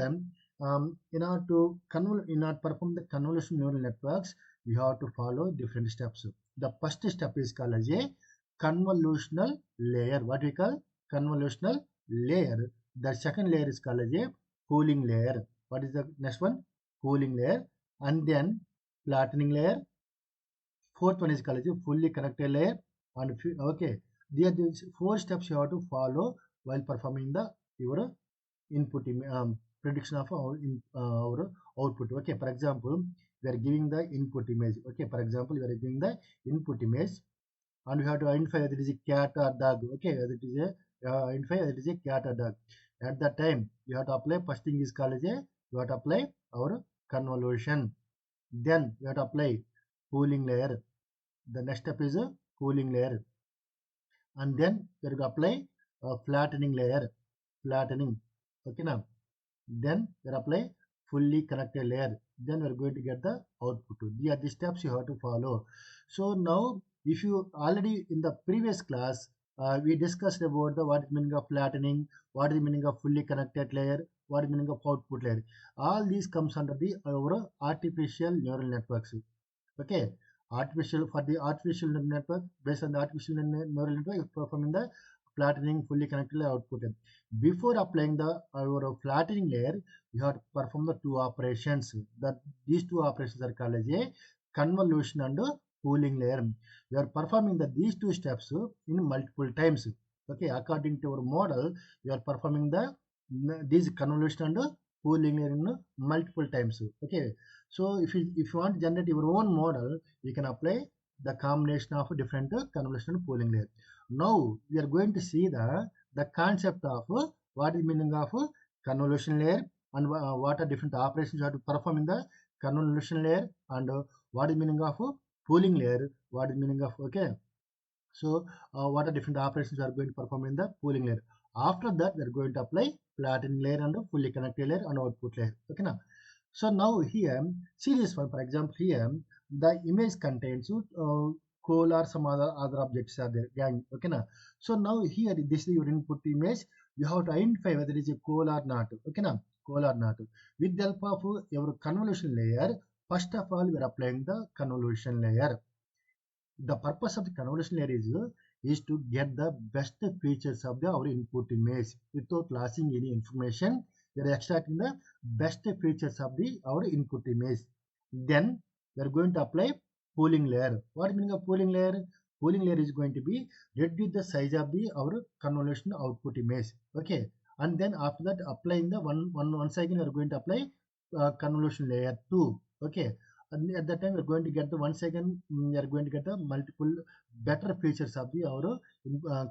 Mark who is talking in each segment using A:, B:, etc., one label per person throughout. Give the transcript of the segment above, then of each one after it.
A: here, in order to perform the convolutional neural networks, we have to follow different steps. The first step is called as a convolutional layer. What we call convolutional layer. The second layer is called as a pooling layer. What is the next one? Pooling layer. And then flattening layer. Fourth one is called as a fully connected layer. And okay, there are 4 steps you have to follow while performing the your input prediction of our output. Okay, for example, we are giving the input image. Okay, for example, we are giving the input image, and we have to identify whether it is a cat or dog. Okay, whether it is a identify whether it is a cat or dog. At that time, you have to apply. First thing is called as a you have to apply our convolution. Then you have to apply pooling layer. The next step is a pooling layer, and then we are going to apply a flattening layer. Flattening. Okay, now then we apply fully connected layer. Then we are going to get the output. These are the steps you have to follow. So now, if you already in the previous class, we discussed about the what is meaning of flattening, what is the meaning of fully connected layer, what is meaning of output layer. All these comes under the our artificial neural networks. Okay, artificial neural network, based on the artificial neural network, performing the flattening fully connected layer output. Before applying the our flattening layer, you have to perform the 2 operations. These 2 operations are called as a convolution and pooling layer. You are performing these 2 steps in multiple times. Okay, according to our model, you are performing these convolution and pooling layer in multiple times. Okay, so if you want to generate your own model, you can apply the combination of different convolution and pooling layer. Now we are going to see the concept of what is meaning of convolution layer, and what are different operations you have to perform in the convolution layer, and what is meaning of pooling layer, what is meaning of. Okay, so what are different operations you are going to perform in the pooling layer. After that, we are going to apply flattening layer and fully connected layer and output layer. Okay, now so now here, see this one. For example, here the image contains coal or some other objects are there. Gang. Okay, now so now here this is your input image. You have to identify whether it is a coal or not. Okay, now coal or not. With the help of your convolution layer, first of all, we are applying the convolution layer. The purpose of the convolution layer is to get the best features of our input image without losing any information. We are extracting the best features of our input image. Then we are going to apply pooling layer. What meaning of pooling layer? Pooling layer is going to be reduce the size of our convolution output image. Okay, and then after that, applying the once again we are going to apply convolution layer 2. Okay, and at that time we are going to get the once again we are going to get the multiple better features of our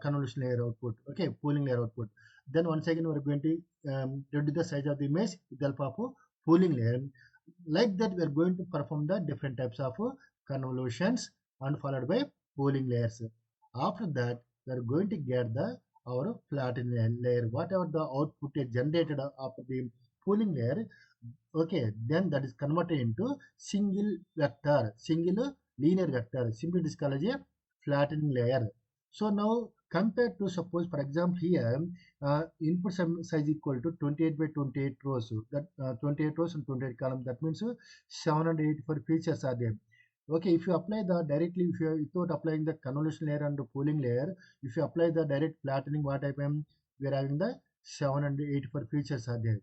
A: convolution layer output. Okay, pooling layer output. Then once again we are going to reduce the size of the image with the help of pooling layer. Like that, we are going to perform the different types of convolutions and followed by pooling layers. After that, we are going to get our flattening layer. Whatever the output is generated after the pooling layer, okay, then that is converted into single linear vector. Simply it is called as a flattening layer. So now compared to, suppose for example here, input size equal to 28 by 28 rows. That 28 rows and 28 columns. That means 784 features are there. Okay, if you apply directly, if you without applying the convolution layer and the pooling layer, if you apply the direct flattening, what happens? We are having the 784 features are there.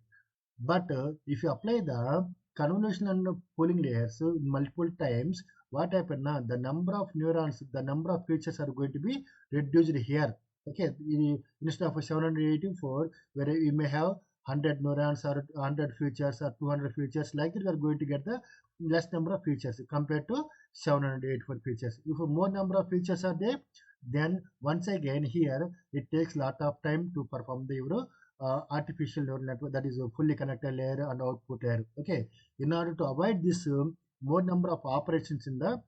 A: But if you apply the convolution and pooling layers multiple times, what happens now? The number of neurons, the number of features are going to be reduced here. Okay, instead of 784, where we may have 100 neurons or 100 features or 200 features, like that we are going to get the less number of features compared to 784 features. If more number of features are there, then once again here it takes lot of time to perform the artificial neural network, that is a fully connected layer and output layer. Okay, in order to avoid this more number of operations in the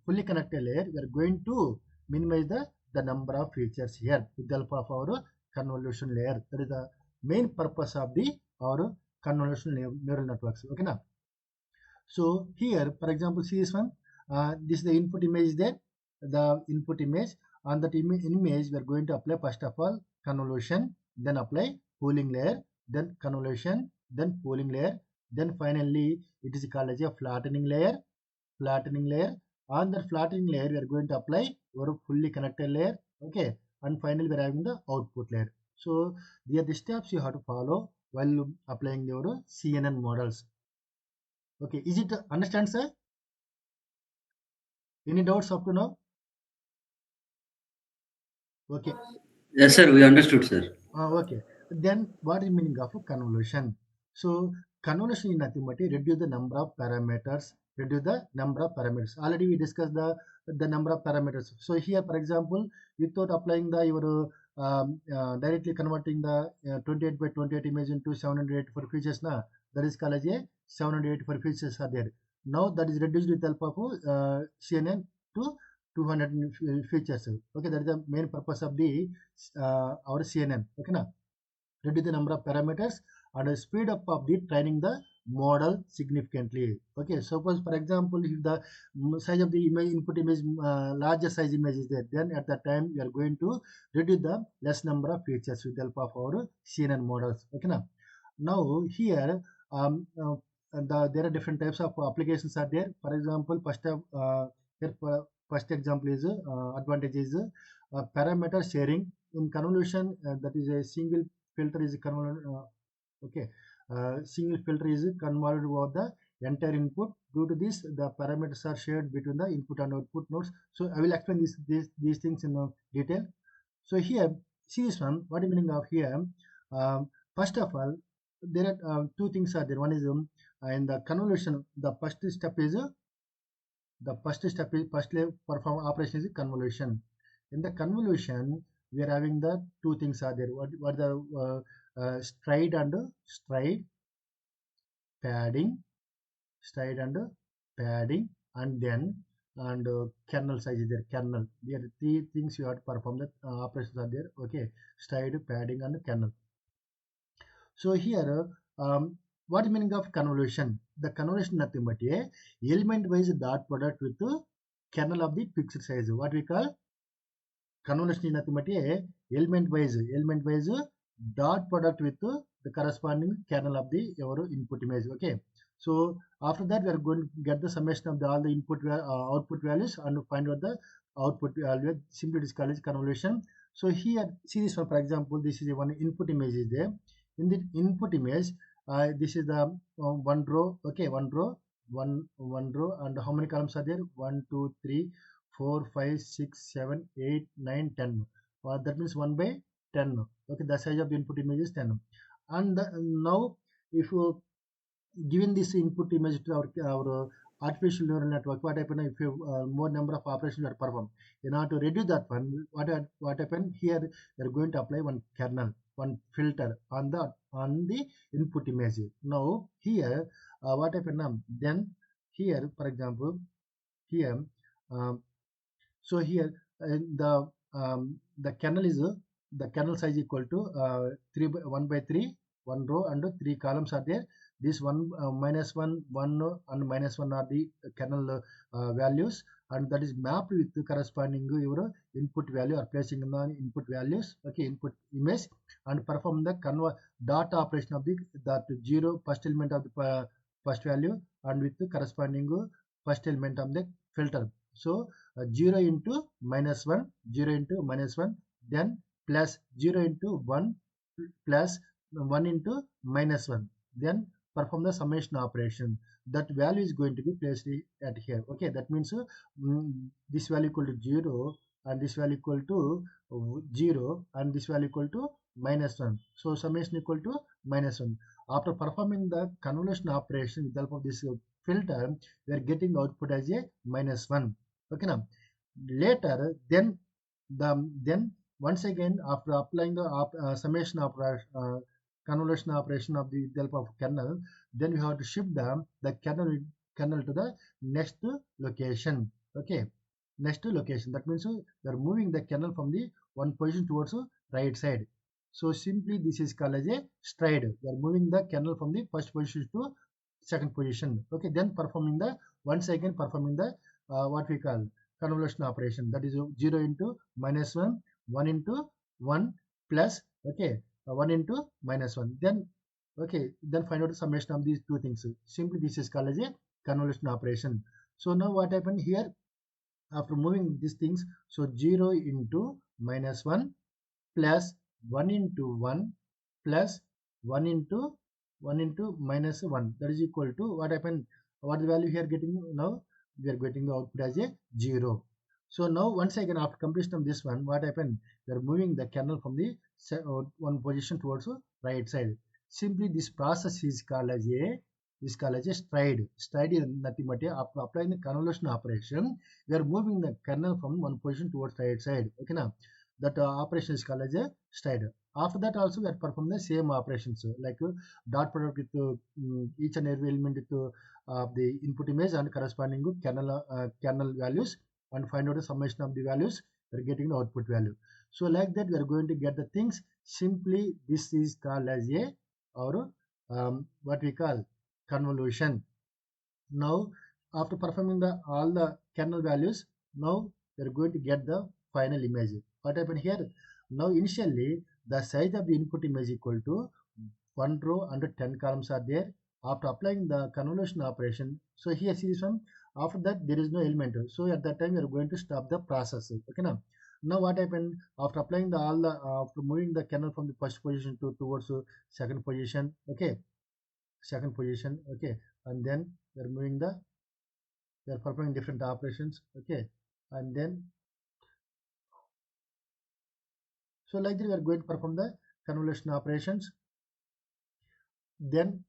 A: fully connected layer, we are going to minimize the number of features here with the help of our convolution layer. That is the main purpose of our convolutional neural networks. Okay, now so here, for example, see this one. This is the input image there. The input image, on that image we are going to apply first of all convolution, then apply pooling layer, then convolution, then pooling layer, then finally it is called as a flattening layer. Flattening layer. On the flattening layer, we are going to apply our fully connected layer. Okay, and finally we are having the output layer. So these are the steps you have to follow while applying your CNN models. Okay, is it understand, sir? Any doubts up to now? Okay.
B: Yes, sir. We understood, sir.
A: Okay. Then what is meaning of convolution? So convolution is nothing but reduce the number of parameters. Reduce the number of parameters. Already we discussed the number of parameters. So here, for example, without applying the your directly converting the 28 by 28 image into 784 features, na, that is called as a 784 features are there. Now that is reduced with help of CNN to 200 features. Okay, that is the main purpose of the our CNN. Okay, na, reduce the number of parameters and speed up of the training the model significantly. Okay, suppose for example, if the size of the image input image larger size image is there, then at that time we are going to reduce the less number of features with the help of our CNN models. Okay, now here there are different types of applications are there. For example, here first example is advantage is parameter sharing in convolution. That is a single filter is convoluted. Okay, single filter is convoluted over the entire input. Due to this, the parameters are shared between the input and output nodes. So I will explain these things in detail. So here, see this one. What is meaning of here? First of all, there are two things are there. One is in the convolution. The first step is perform operation is convolution. In the convolution, we are having the two things are there. What the stride and stride padding, stride and padding, and then and kernel size is there. Kernel. There are three things you have to perform. The operations are there. Okay, stride, padding, and kernel. So here, what is meaning of convolution? The convolution nothing but a element-wise dot product with the kernel of the fixed size. What we call convolution is nothing but a element-wise dot product with the corresponding kernel of the your input image. Okay. So after that, we are going to get the summation of all the output values and find out the output value. Simply it is called as convolution. So here, see this one, for example, this is a one input image is there. In the input image, this is the one row. Okay, one row, and how many columns are there? 1, 2, 3, 4, 5, 6, 7, 8, 9, 10. That means 1 by 10. Okay, the size of the input image is 10. And now, if you given this input image to our artificial neural network, what happen if you more number of operations are performed? In order to reduce that one, what happen here? They are going to apply one kernel, one filter on the input image. Now here, what happen now? Then here, for example, here. So here the kernel is the kernel size equal to 1 by 3, one row and 3 columns are there. This one minus 1, 1 and minus 1 are the kernel values, and that is mapped with the corresponding your input value or placing in the input values. Okay, input image, and perform the dot operation of the that 0 first element of the first value and with the corresponding first element of the filter. So 0 into minus 1, 0 into minus 1, then plus 0 into 1 plus 1 into minus 1, then perform the summation operation. That value is going to be placed at here. Okay, that means this value equal to 0 and this value equal to 0 and this value equal to minus 1. So summation equal to minus 1. After performing the convolution operation with the help of this filter, we are getting output as a minus 1. Okay, now later then once again after applying the summation operation convolution operation of the help of kernel, then we have to shift the kernel to the next location. Okay, next location. That means we are moving the kernel from the one position towards right side. So simply this is called as a stride. We are moving the kernel from the first position to second position. Okay, then performing the once again performing the what we call convolution operation, that is 0 into minus 1, 1 into 1 plus, okay, 1 into minus 1, then Okay, then find out the summation of these two things. Simply this is called as a convolution operation. So now what happened here, after moving these things, so 0 into -1 plus 1 into 1 plus 1 into -1, that is equal to what happened, what the value here getting now, we are getting the output as a 0. So now once again after completion of this one, what happened, we are moving the kernel from the one position towards the right side. Simply this process is called as a stride. Stride is nothing but after applying the convolution operation, we are moving the kernel from one position towards right side. Okay, now that operation is called as a stride. After that also we are perform the same operations like dot product with each and every element with the input image and corresponding to kernel values, and find out the summation of the values, we are getting the output value. So like that we are going to get the things. Simply this is called as a, or what we call convolution. Now after performing the all the kernel values, now we are going to get the final image. What happened here, now initially the size of the input image equal to 1 row and 10 columns are there. After applying the convolution operation, so here see this one, after that there is no element, so at that time we are going to stop the process. Okay, now what happened, after applying the all the after moving the kernel from the first position to towards second position, okay, second position, okay, and then we are moving the, we are performing different operations, okay, and then so like that we are going to perform the convolution operations. Then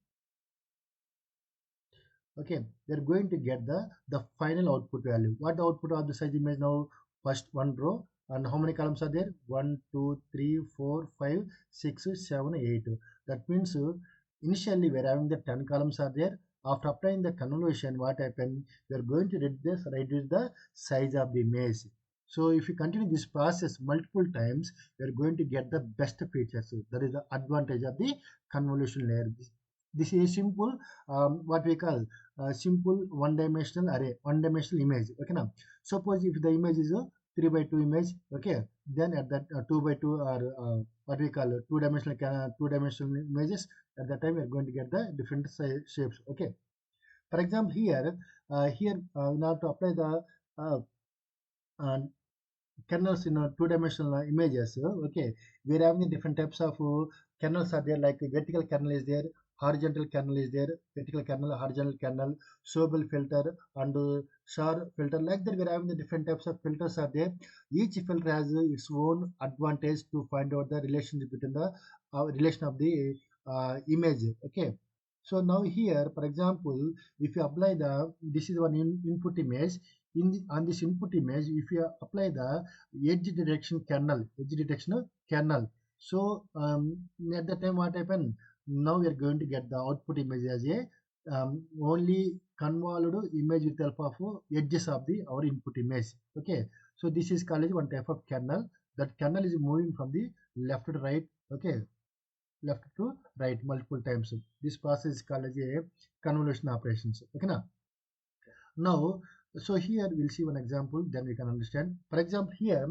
A: okay, we are going to get the final output value. What the output of the size image now, first one row, and how many columns are there, 1 2 3 4 5 6 7 8. That means initially we are having the 10 columns are there. After applying the convolution, what happened, we are going to reduce the size of the image. So if you continue this process multiple times, we are going to get the best features. That is the advantage of the convolution layer. This is a simple what we call simple one-dimensional array, one-dimensional image. Okay, now suppose if the image is a 3 by 2 image, okay, then at that 2 by 2 or what we call two-dimensional images, at that time we are going to get the different shapes. Okay, for example here in order to apply the uh, uh, kernels in two-dimensional images. Okay, we are having different types of kernels are there, like vertical kernel is there, horizontal kernel is there, vertical kernel, horizontal kernel, Sobel filter, and Shor filter. Like that we are having the different types of filters are there. Each filter has its own advantage to find out the relationship between the relation of the image. Okay, so now here for example, if you apply the, this is one input image, on this input image, if you apply the edge detection kernel, so at the time what happened, now we are going to get the output image as a only convolved image with help of edges of the our input image. Okay, so this is called as one type of kernel. That kernel is moving from the left to right. Okay, left to right multiple times. This process is called as a convolution operations. Okay, now so here we'll see one example, then we can understand. For example here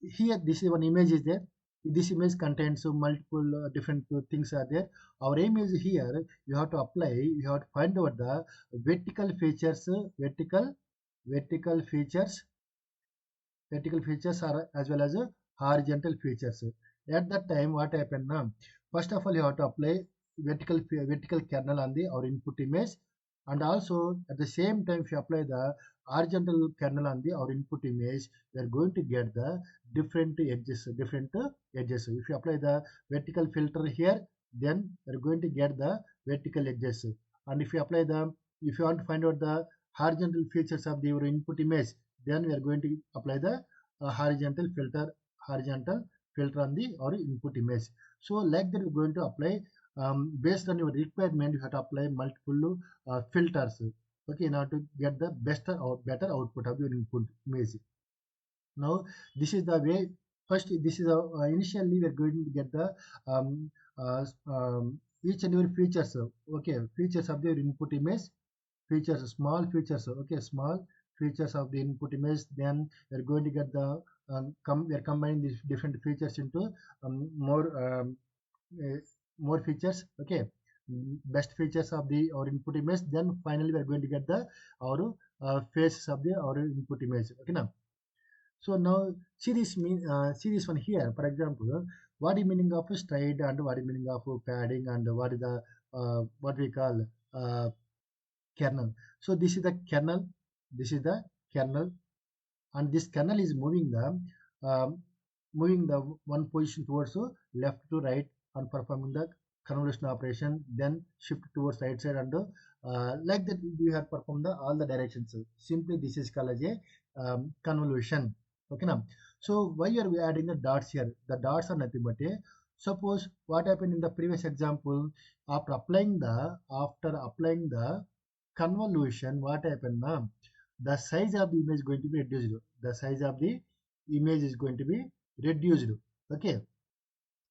A: here this is one image is there. This image contains multiple different things are there. Our aim is here, you have to apply, you have to find out the vertical features, vertical features, vertical features are as well as horizontal features. At that time what happened now, first of all you have to apply vertical kernel on the our input image, and also at the same time if you apply the horizontal kernel on the our input image, we are going to get the different edges, if you apply the vertical filter here, then we are going to get the vertical edges. And if you apply the, if you want to find out the horizontal features of the your input image, then we are going to apply the horizontal filter on the or input image. So like that we're going to apply based on your requirement, you have to apply multiple filters, okay, in order to get the best or better output of your input image. Now this is the way. First this is initially we are going to get the um, each and every features, okay, features of your input image, features, small features, okay, small features of the input image. Then we are going to get the we are combining these different features into more more features, okay, best features of the our input image, then finally we are going to get the our faces of the our input image, okay now. So now see this one here. For example, what is meaning of stride and what is meaning of padding and what is the what we call uh, kernel. So this is the kernel. This is the kernel, and this kernel is um, moving the one position towards left to right and performing the convolution operation, then shift towards right side and like that we have performed the all the directions. Simply this is called as a convolution. Okay now. So why are we adding the dots here? The dots are nothing but a suppose what happened in the previous example. After applying the convolution, what happened now? The size of the image is going to be reduced. The size of the image is going to be reduced. Okay,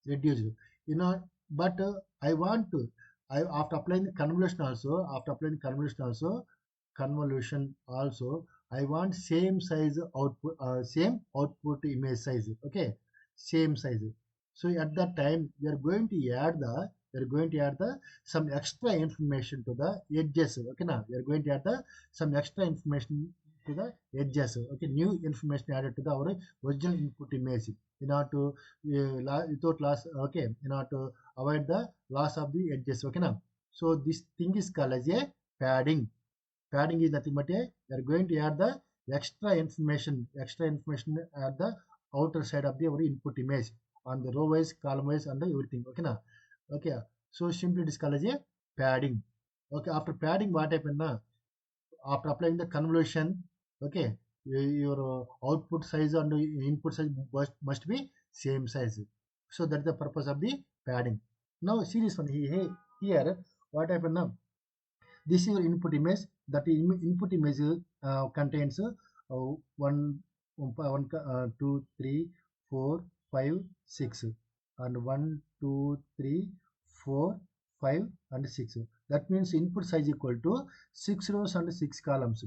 A: reduced. You know, but I want to. After applying the convolution also, I want same size output, same output image size. Okay, same size. So at that time, we are going to add the some extra information to the edges. Okay, now we are going to add the some extra information to the edges. Okay, new information added to the our original input image in order to without loss. Okay, in order to avoid the loss of the edges. Okay, now. So this thing is called as a padding. Padding is nothing but a we are going to add the extra information at the outer side of the our input image on the row wise, column wise, and everything. Okay, now. Okay, so simply it is called as a padding. Okay, after padding, what happened now? After applying the convolution, okay, your output size and input size must be same size. So that's the purpose of the padding. Now see this one here. What happened now? This is your input image. That input image contains one, 2, 3, 4, 5, 6, and 1, 2, 3, 4, 5, and 6. That means input size equal to 6 rows and 6 columns.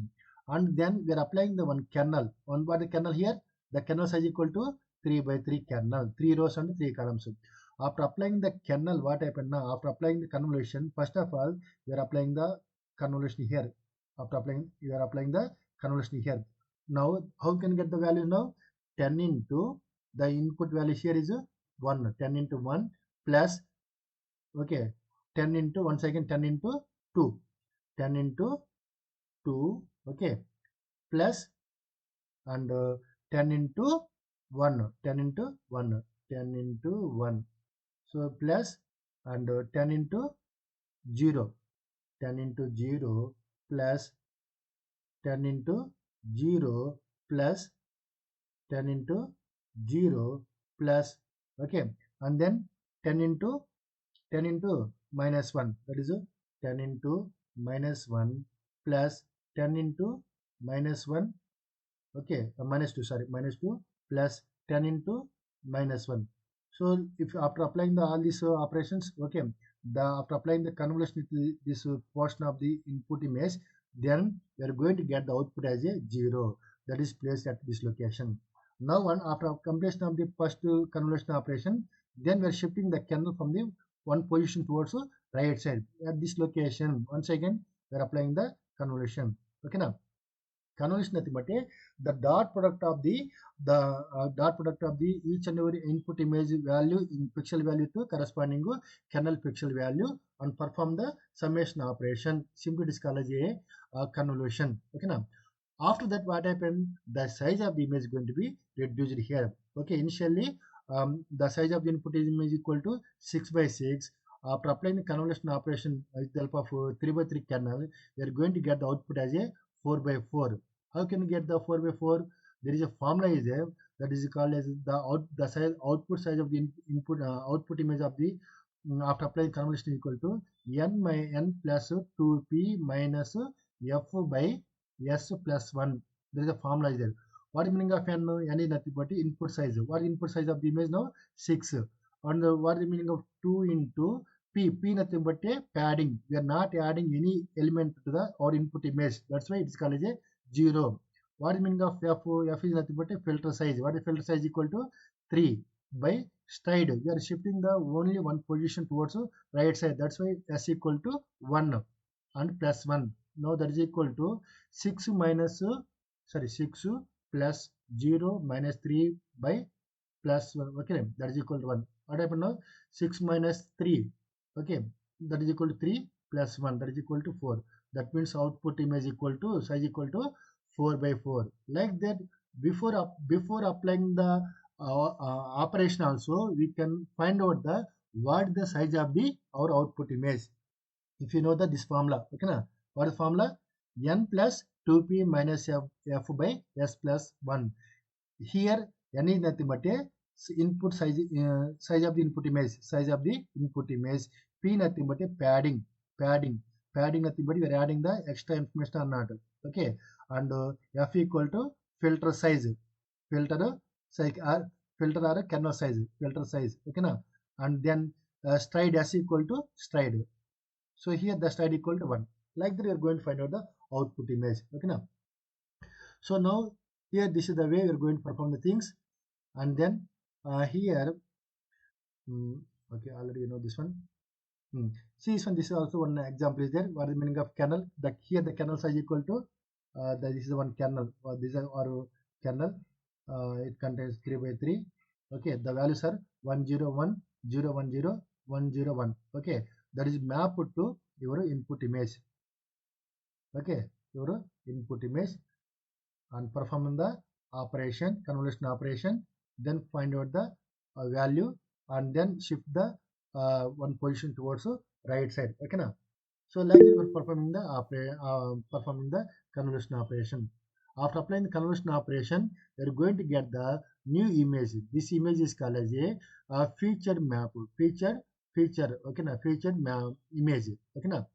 A: And then we are applying the one kernel. One by the kernel here, the kernel size equal to 3 by 3 kernel, 3 rows and 3 columns. After applying the kernel, what happened now? After applying the convolution, first of all, we are applying the convolution here. After applying, we are applying the convolution here. Now, how can you get the value now? 10 into the input value here is 1. 10 into 1 plus, okay, 10 into, once again, 10 into 2. 10 into 2, okay, plus and 10 into 1. 10 into 1. 10 into 1. So plus and 10 into 0. 10 into 0 plus 10 into 0 plus 10 into 0 plus, okay, and then 10 into minus 1, that is 10 into minus 1 plus 10 into minus 1, okay, minus 2, sorry, minus 2 plus 10 into minus 1. So if after applying all these operations, okay, after applying the convolution to this portion of the input image, then we are going to get the output as a 0 that is placed at this location. Now after completion of the first convolution operation, then we are shifting the kernel from the one position towards the right side at this location. Once again, we are applying the convolution. Okay, now convolution nothing but the dot product of the each and every input image value in pixel value to corresponding kernel pixel value and perform the summation operation. Simply it is called as a convolution. Okay, now after that what happened? The size of the image is going to be reduced here. Okay, initially the size of the input image is equal to 6 by 6. After applying the convolution operation with the help of 3 by 3 kernel, we are going to get the output as a 4 by 4. How can you get the 4 by 4? There is a formula is there that is called as the output size of the output image of the after applying convolution is equal to n plus 2p minus f by s plus 1. There is a formula is there. What is meaning of n? N is nothing but input size. What is input size of the image now? 6. And what is the meaning of 2 into p? P nothing but a padding. We are not adding any element to the or input image. That's why it is called as a 0. What is meaning of f? F is nothing but a filter size. What is filter size equal to? 3 by stride. We are shifting the only one position towards right side. That's why s equal to 1 and plus 1. Now that is equal to 6 minus 6 plus 0 minus 3 by plus 1. Okay, that is equal to 1. What happened now? 6 minus 3. Okay, that is equal to 3 plus 1. That is equal to 4. That means output image equal to size equal to 4 by 4. Like that, before applying the operation also, we can find out the what the size of the our output image. If you know this formula, okay na? What is formula? N plus 2p minus f by s plus 1. Here n is nothing but a input size, size of the input image. P nothing but a padding nothing but we are adding the extra information or not. Okay, and f equal to filter size, filter size or filter or kernel size, filter size. Okay na? And then stride s equal to stride. So here the stride equal to 1. Like that we are going to find out the output image. Okay now. So now here this is the way we are going to perform the things. And then here, okay, already you know this one. See this one. This is also one example is there. What is the meaning of kernel? Here the kernel size equal to this is one kernel. This is our kernel. It contains 3 by 3. Okay, the values are 101, 010, 101. Okay, that is mapped to your input image. Okay, your input image, and perform the operation, convolution operation, then find out the value and then shift the one position towards right side. Okay now. So like we are performing the convolution operation. After applying the convolution operation, we are going to get the new image. This image is called as a featured map. Feature. Okay now. Featured map image. Okay now.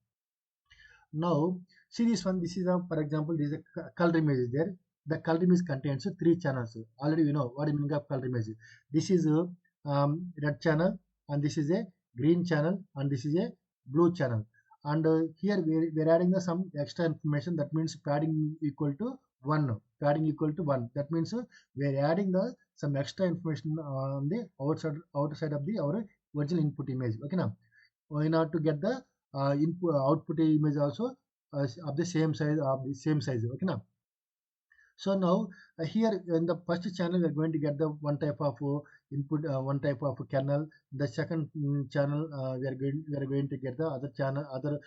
A: Now, see this one. This is for example, this is a color image is there. The color image contains 3 channels. Already you know what is meaning of color image. This is a red channel, and this is a green channel, and this is a blue channel. And here we are adding some extra information. That means padding equal to 1. Padding equal to 1. That means we are adding some extra information on the outside of the our original input image. Okay now, in order to get the input output image also of the same size. Okay now. So now here in the first channel we are going to get the one type of input, one type of kernel. The second channel we are going to get the other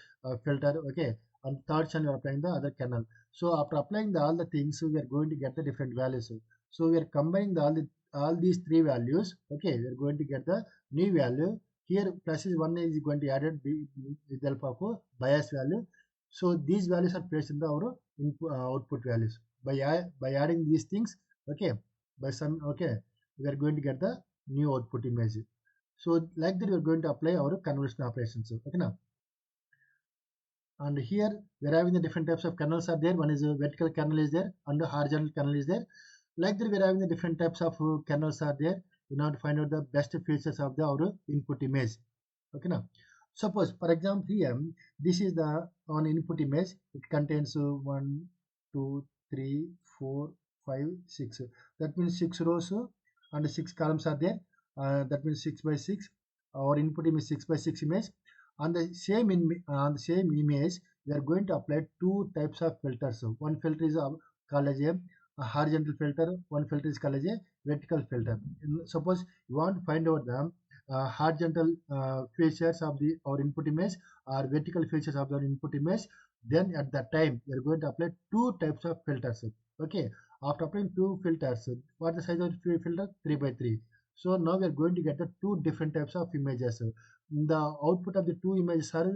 A: filter. Okay, and third channel we are applying the other kernel. So after applying all the things, we are going to get the different values. So we are combining all these 3 values. Okay, we are going to get the new value. Here plus is 1 is going to added with the help of bias value. So these values are placed in our input, output values. By adding these things, okay, we are going to get the new output image. So like that we are going to apply our convolution operations. Okay now. And here we are having the different types of kernels are there. One is a vertical kernel is there, and a horizontal kernel is there. Like that we are having the different types of kernels are there in order to find out the best features of our input image. Okay now. Suppose for example here this is the on input image. It contains 1, 2, 3, 4, 5, 6. That means 6 rows and 6 columns are there. That means 6 by 6. Our input image 6 by 6 image. On the same image, we are going to apply 2 types of filters. One filter is called as a horizontal filter. One filter is called as a vertical filter. Suppose you want to find out the horizontal features of our input image or vertical features of our input image, then at that time we are going to apply 2 types of filters. Okay, after applying 2 filters, what is the size of the filter? 3 by 3. So now we are going to get the 2 different types of images. The output of the 2 images are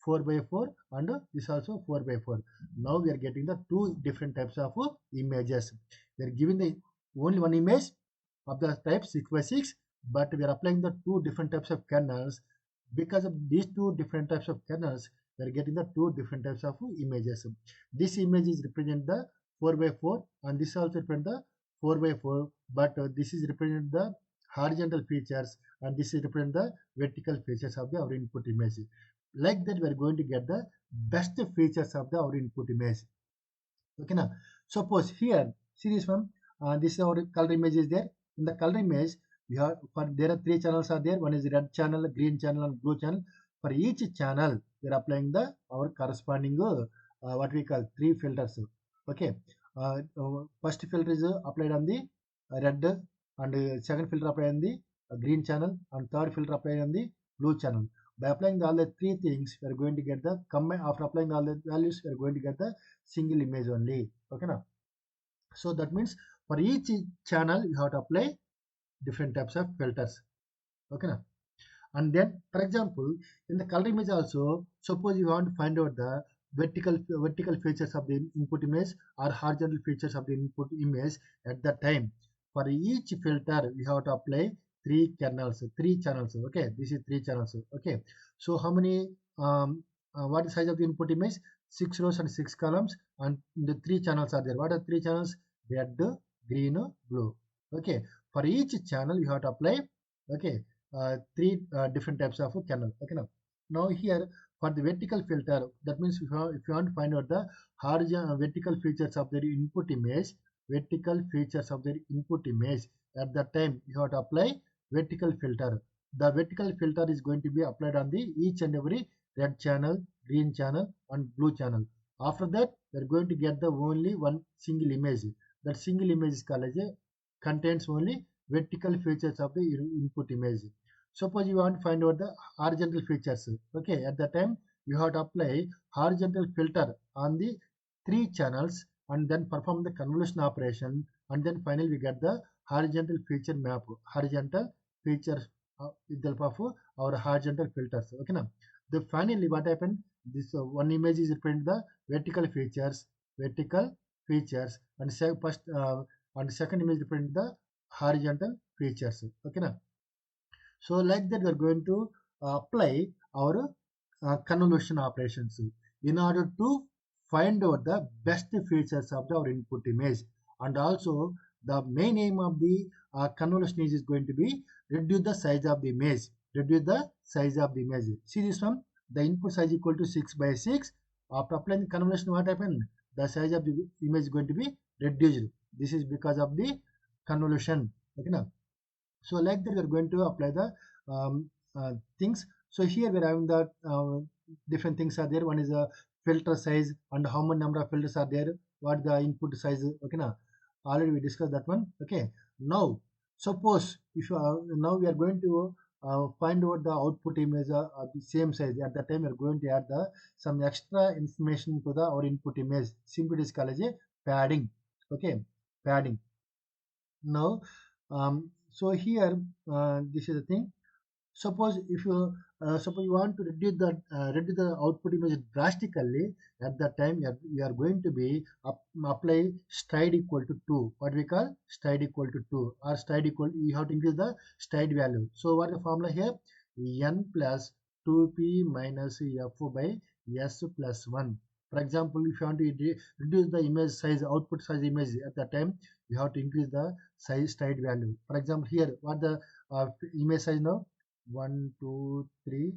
A: 4 by 4 and this also 4 by 4. Now we are getting the 2 different types of images. We are giving the only one image of the type 6 by 6, but we are applying the 2 different types of kernels. Because of these 2 different types of kernels, we are getting the 2 different types of images. This image is represent the 4 by 4 and this also represent the 4 by 4, but this is represent the horizontal features and this is represent the vertical features of our input image. Like that we are going to get the best features of our input image. Okay now, suppose here see this one, this is our color image is there. In the color image we have there are three channels are there. One is red channel, green channel, and blue channel. For each channel, we are applying our corresponding what we call three filters. Okay, first filter is applied on the red, and second filter applied on the green channel, and third filter applied on the blue channel. By applying all the three things, we are going to get the combine. After applying all the values, we are going to get the single image only. Okay, now. So that means for each channel, you have to apply different types of filters. Okay, now. And then, for example, in the color image also, suppose you want to find out the vertical features of the input image or horizontal features of the input image at that time. For each filter, we have to apply three channels. Okay, this is three channels. Okay, so how many? What is size of the input image? 6 rows and 6 columns, and the three channels are there. What are three channels? Red, green, blue. Okay, for each channel, you have to apply. Okay, three different types of kernel. Okay, now here for the vertical filter, that means if you want to find out the horizontal vertical features of the input image, at that time you have to apply vertical filter. The vertical filter is going to be applied on the each and every red channel, green channel, and blue channel. After that, we are going to get the only one single image. That single image is called as a contains only vertical features of the input image. Suppose you want to find out the horizontal features. Okay, at that time you have to apply horizontal filter on the three channels and then perform the convolution operation, and then finally we get the horizontal feature map, horizontal features with the help of our horizontal filters. Okay, now the finally what happened? This one image is representing the vertical features, and first and second image representing the horizontal features. Okay, now. So like that, we are going to apply our convolution operations in order to find out the best features of our input image. And also the main aim of the convolution is going to be reduce the size of the image. See this one, the input size equal to 6 by 6. After applying the convolution, what happened? The size of the image is going to be reduced. This is because of the convolution. Okay, now. So like that, we are going to apply the things. So here we are having the different things are there. One is a filter size and how many number of filters are there. What the input size? Okay, now already we discussed that one. Okay, now suppose if now we are going to find out the output image of the same size. At that time, we are going to add some extra information to the our input image. Simply it is called as a padding. Okay, padding. Now so here this is the thing. Suppose if you suppose you want to reduce the output image drastically, at that time you are going to be apply stride equal to 2. What we call stride equal to 2, or stride equal, you have to increase the stride value. So what is the formula here? N plus 2p minus f by s plus 1. For example, if you want to reduce the image size, output size image, at that time you have to increase the size stride value. For example, here what the image size now? 1 2 3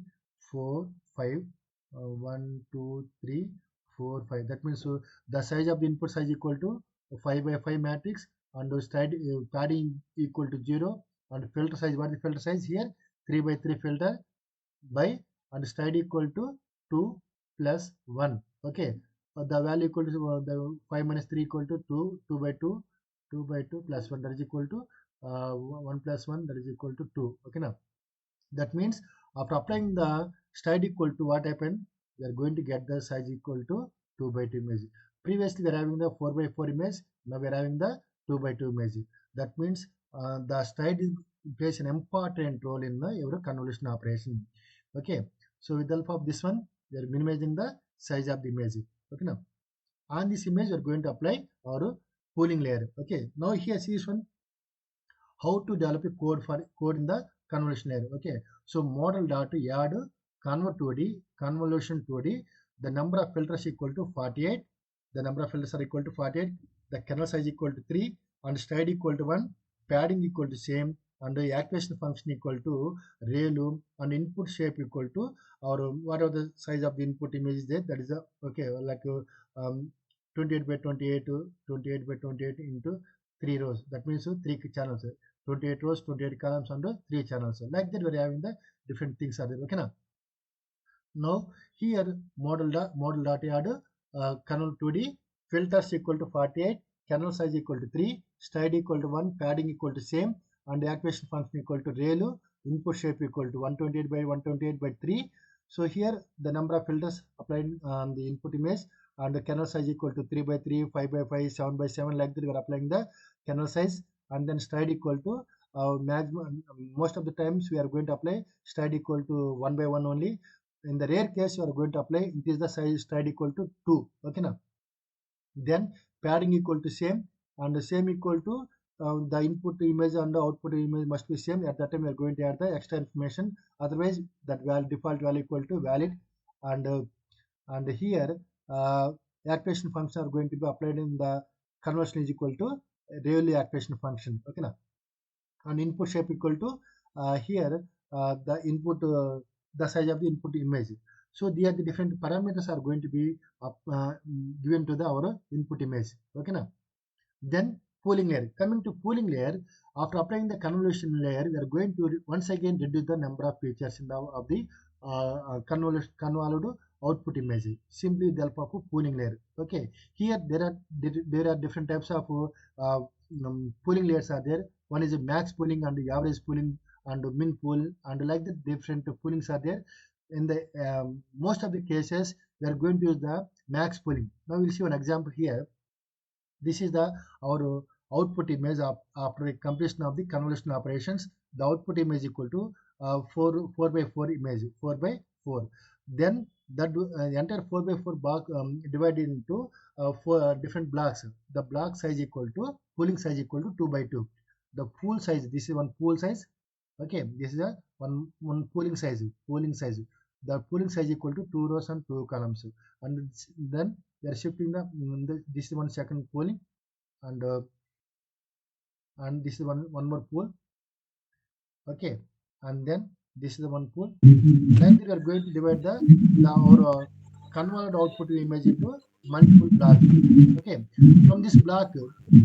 A: 4 5 1 2 3 4 5. That means the size of the input size equal to 5 by 5 matrix, and the padding equal to 0, and filter size, what is the filter size here? 3 by 3 filter by, and stride equal to 2 plus 1. Okay, the value equal to the 5 minus 3 equal to 2, 2 by 2, 2 by 2 plus 1, that is equal to 1 plus 1, that is equal to 2. Okay, now that means after applying the stride equal to, what happened? We are going to get the size equal to 2 by 2 image. Previously we are having the 4 by 4 image. Now we are having the 2 by 2 image. That means the stride plays an important role in every convolution operation. Okay, so with the help of this one, we are minimizing the size of the image. Okay, now on this image we are going to apply our pooling layer. Okay, now here see this one, how to develop a code in the convolution layer. Okay, so model dot add convert 2D convolution 2D. The number of filters equal to 48. The number of filters are equal to 48. The kernel size equal to 3, and stride equal to 1. Padding equal to same, and the activation function equal to ReLU, and input shape equal to, or whatever the size of the input image is there. That is a okay, like 28 by 28 to 28 by 28 into 3 rows. That means 3 channels. 28 rows, 28 columns, and 3 channels. Like that, we are having the different things are there. Okay, now. Now here model dot add kernel 2D, filters equal to 48, kernel size equal to 3, stride equal to 1, padding equal to same, and the activation function equal to ReLU, input shape equal to 128 by 128 by 3. So here the number of filters applied on the input image, and the kernel size equal to 3 by 3, 5 by 5, 7 by 7, like that we are applying the kernel size, and then stride equal to maximum. Most of the times we are going to apply stride equal to 1 by 1 only. In the rare case, you are going to apply increase the size stride equal to 2. Okay, now then padding equal to same, and the same equal to the input image and the output image must be same. At that time, we are going to add the extra information. Otherwise, that default value equal to valid, and here activation function are going to be applied in the conversion is equal to ReLU activation function. Okay, now and input shape equal to here the input the size of the input image. So the different parameters are going to be given to our input image. Okay, now then pooling layer. Coming to pooling layer, after applying the convolution layer, we are going to once again reduce the number of features in the of the convoluted output image simply with the help of a pooling layer. Okay, here there are different types of pooling layers are there. One is a max pooling and the average pooling and min pool, and like the different poolings are there. In the most of the cases, we are going to use the max pooling. Now we'll see one example here. This is the our output image after completion of the convolutional operations. The output image equal to 4 by 4 image, 4 by 4. Then that entire 4 by 4 block divided into 4 different blocks. The block size equal to pooling size equal to 2 by 2. The pool size, this is one pool size. Okay, this is a one pooling size. The pooling size equal to 2 rows and 2 columns, and then we are shifting this is one second pooling, and this is one more pool. Okay, and then this is the one pool. Then we are going to divide our convoluted output image into multiple blocks. Okay, from this block,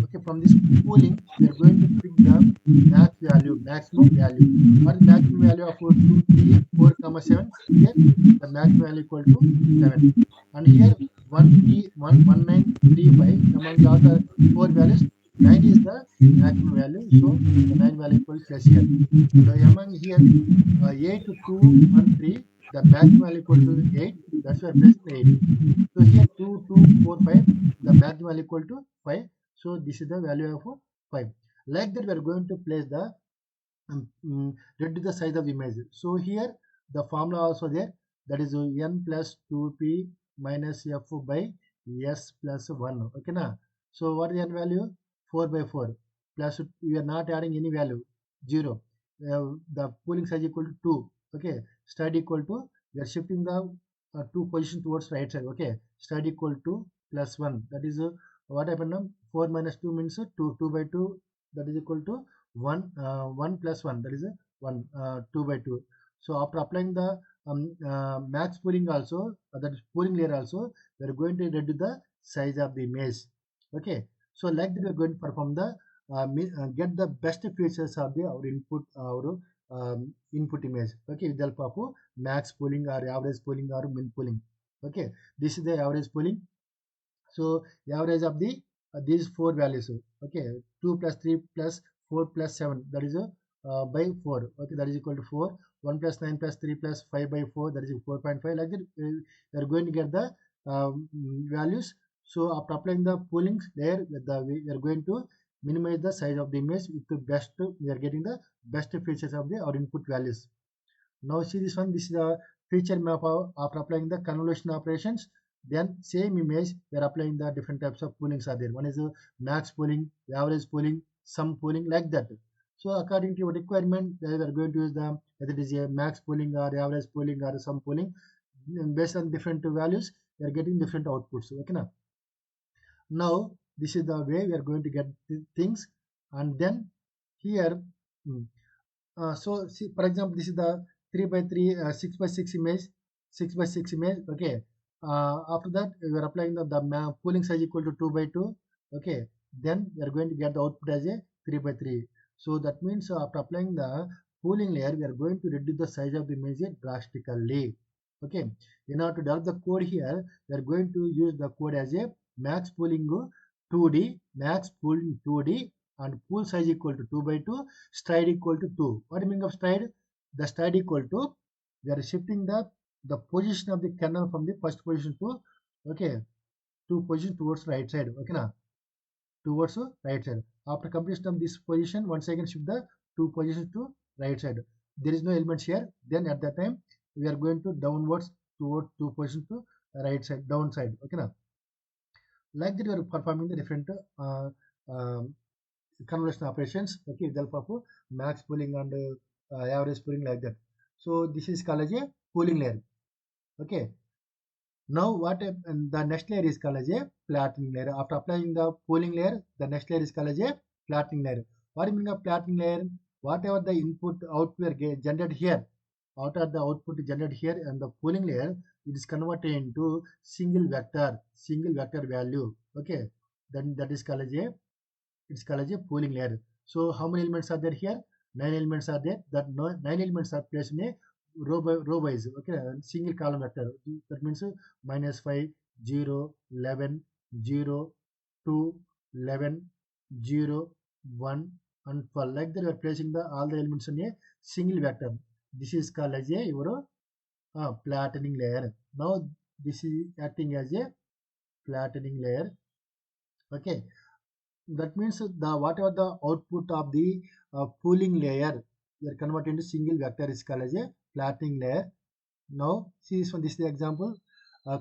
A: okay, from this pooling, we are going to pick the maximum value. What is maximum value of 2, 3, 4, 7? Here the maximum value equal to 7, and here 1935 among all the 4 values, 9 is the maximum value, so the 9 value equal to plus here. So among here 8, 2, and 3, the maximum value equal to 8. That's why plus 8. So here 2, 2, 4, 5, the maximum value equal to 5. So this is the value of 5. Like that, we are going to place the reduce the size of the image. So here the formula also there. That is n plus 2p minus f by s plus 1. Okay, na? So what is the n value? 4 by 4. Plus we are not adding any value. 0. The pooling size equal to 2. Okay, stride equal to, we are shifting the 2 position towards right side. Okay, stride equal to plus 1. That is what happened now? 4 minus 2 means 2. 2 by 2, that is equal to 1. 1 plus 1, that is 1. 2 by 2. So after applying the max pooling also, that is pooling layer also, we are going to reduce the size of the image. Okay, so like that we are going to perform the get the best features of our input image. Okay, with the help of max pooling or average pooling or min pooling. Okay, this is the average pooling. So average of the these 4 values. Okay, 2 plus 3 plus 4 plus 7, that is by 4. Okay, that is equal to 4. 1 plus 9 plus 3 plus 5 by 4, that is 4.5. Like that we are going to get the values. So after applying the poolings there, we are going to minimize the size of the image with the best. We are getting the best features of our input values. Now see this one. This is the feature map after applying the convolution operations. Then same image, we are applying the different types of poolings are there. One is max pooling, average pooling, sum pooling, like that. So according to your requirement, we are going to use the whether it is a max pooling or average pooling or sum pooling. Based on different values, we are getting different outputs. Okay, now this is the way we are going to get things. And then here so see, for example, this is the 3 by 3 6 by 6 image, 6 by 6 image. Okay, after that we are applying the pooling size equal to 2 by 2. Okay, then we are going to get the output as a 3 by 3. So that means after applying the pooling layer, we are going to reduce the size of the image drastically. Okay, in order to develop the code here, we are going to use the code as a max pooling 2D, max pooling 2D, and pool size equal to 2 by 2, stride equal to 2. What do you mean of stride? The stride equal to, we are shifting the position of the kernel from the first position to, okay, to position towards right side. Okay, now towards right side. After completion of this position, once again shift the two positions to right side. There is no elements here. Then at that time, we are going to downwards towards two positions to right side, downside. Okay, now like that we are performing the different um, convolution operations. Okay, with the help of max pooling and average pooling like that. So this is called as a pooling layer. Okay. Now the next layer is called as a flattening layer. After applying the pooling layer, the next layer is called as a flattening layer. What do you mean of flattening layer? Whatever the input output generated here, after the output generated here and the pooling layer, it is converted into single vector value. Okay, then that is called as a, it's called as a pooling layer. So how many elements are there here? 9 elements are there. That 9 elements are placed in a row wise. Okay, single column vector. That means -5, 0, 11, 0, 2, 11, 0, 1, and 12. Like that, we are placing the all the elements in a single vector. This is called as a your flattening layer. Now this is acting as a flattening layer. Okay, that means the whatever the output of the pooling layer, we are converting into single vector is called as a flattening layer. Now see this one. This is the example.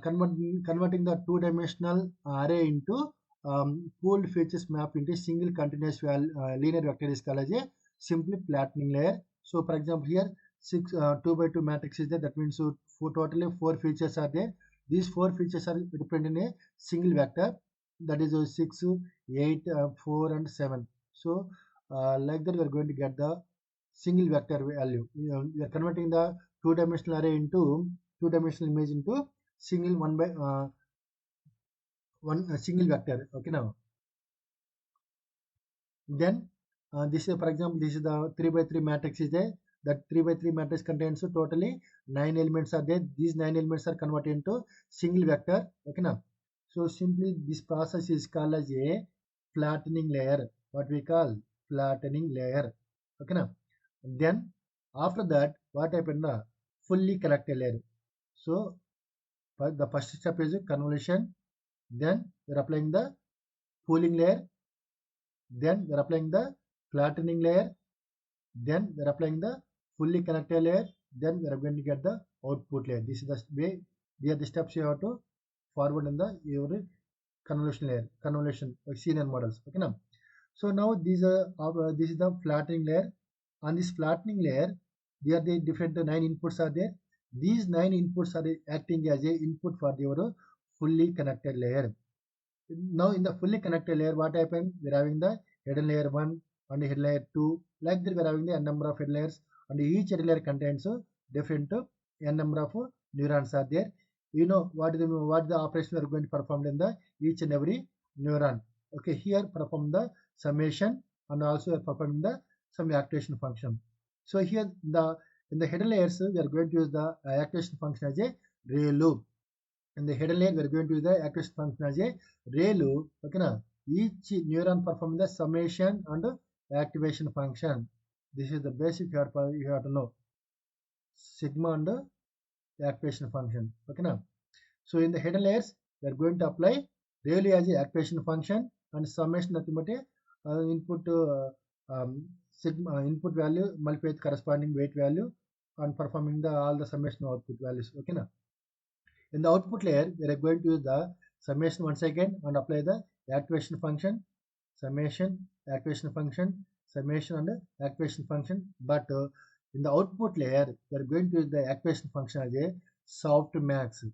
A: Converting the two-dimensional array into pooled features map into single continuous linear vector is called as a simply flattening layer. So for example here 2 by 2 matrix is there. That means totally 4 features are there. These 4 features are represented in a single vector. That is 6, 8, 4, and 7. So like that we are going to get the single vector value. We are converting the two-dimensional array into two-dimensional image into single single vector. Okay, now then this is, for example, this is the 3 by 3 matrix is there. That 3 by 3 matrix contains totally 9 elements are there. These 9 elements are converted into single vector. Okay, now so simply this process is called as a flattening layer. What we call flattening layer. Okay, now then after that what happened? Fully connected layer. So the first step is convolution. Then we are applying the pooling layer. Then we are applying the flattening layer. Then we are applying the fully connected layer. Then we are going to get the output layer. This is the way. These are the steps you have to forward in the your convolution layer, convolution CNN models. Okay, now. So now these are this is the flattening layer. On this flattening layer, there are the different 9 inputs are there. These 9 inputs are acting as a input for your fully connected layer. Now in the fully connected layer, what happened? We're having the hidden layer 1 and hidden layer 2. Like that, we're having the n number of hidden layers, and each hidden layer contains different n number of neurons are there. You know what the operation we are going to perform in the each and every neuron. Okay, here perform the summation and also performing the some activation function. So here in the hidden layers we are going to use the activation function as a ReLU. In the hidden layer we are going to use the activation function as a ReLU. Okay, now each neuron perform the summation and activation function. This is the basic you have to know. Sigma and activation function. Okay, now so in the hidden layers we are going to apply ReLU as a activation function and summation nothing but a input sigma input value multiplied with corresponding weight value and performing the all the summation output values. Okay, now in the output layer we are going to use the summation once again and apply the activation function, summation, activation function, summation and activation function. But in the output layer we are going to use the activation function as a soft max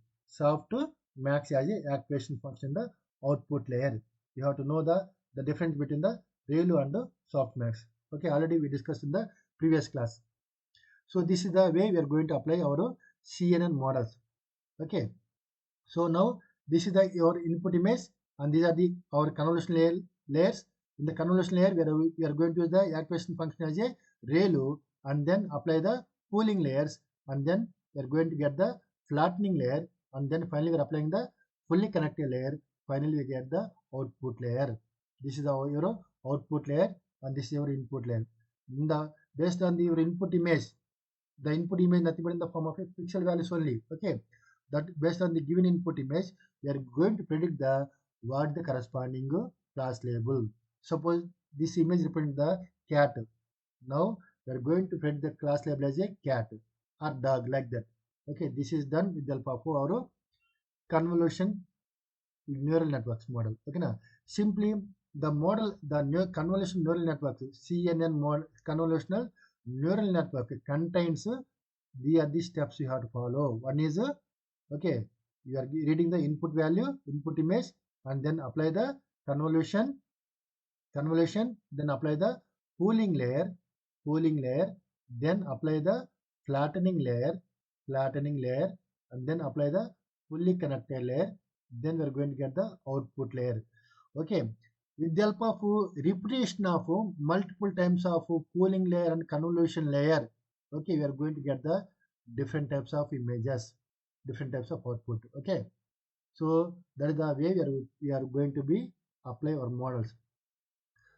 A: as a activation function in the output layer. You have to know the difference between the ReLU and the softmax. Okay, already we discussed in the previous class. So this is the way we are going to apply our CNN models. Okay, so now this is your input image and these are our convolution layers. In the convolution layer, we are going to use the activation function as a ReLU and then apply the pooling layers, and then we are going to get the flattening layer, and then finally we are applying the fully connected layer. Finally, we get the output layer. This is your output layer, and this is your input layer. Based on your input image, the input image nothing but in the form of a pixel values only. Okay, that based on the given input image, we are going to predict what the corresponding class label. Suppose this image represents the cat. Now we are going to predict the class label as a cat or dog, like that. Okay, this is done with the help of our convolution neural networks model. Okay, now simply the model, the new convolutional neural network, CNN model, convolutional neural network contains the steps you have to follow. One is okay, you are reading the input value, input image, and then apply the convolution, then apply the pooling layer, then apply the flattening layer, and then apply the fully connected layer. Then we are going to get the output layer. Okay, with the help of repetition of multiple times of pooling layer and convolution layer, okay, we are going to get the different types of images, different types of output. Okay, so that is the way we are going to be apply our models.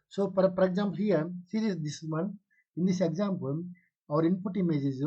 A: So for example here, see this one. In this example, our input image is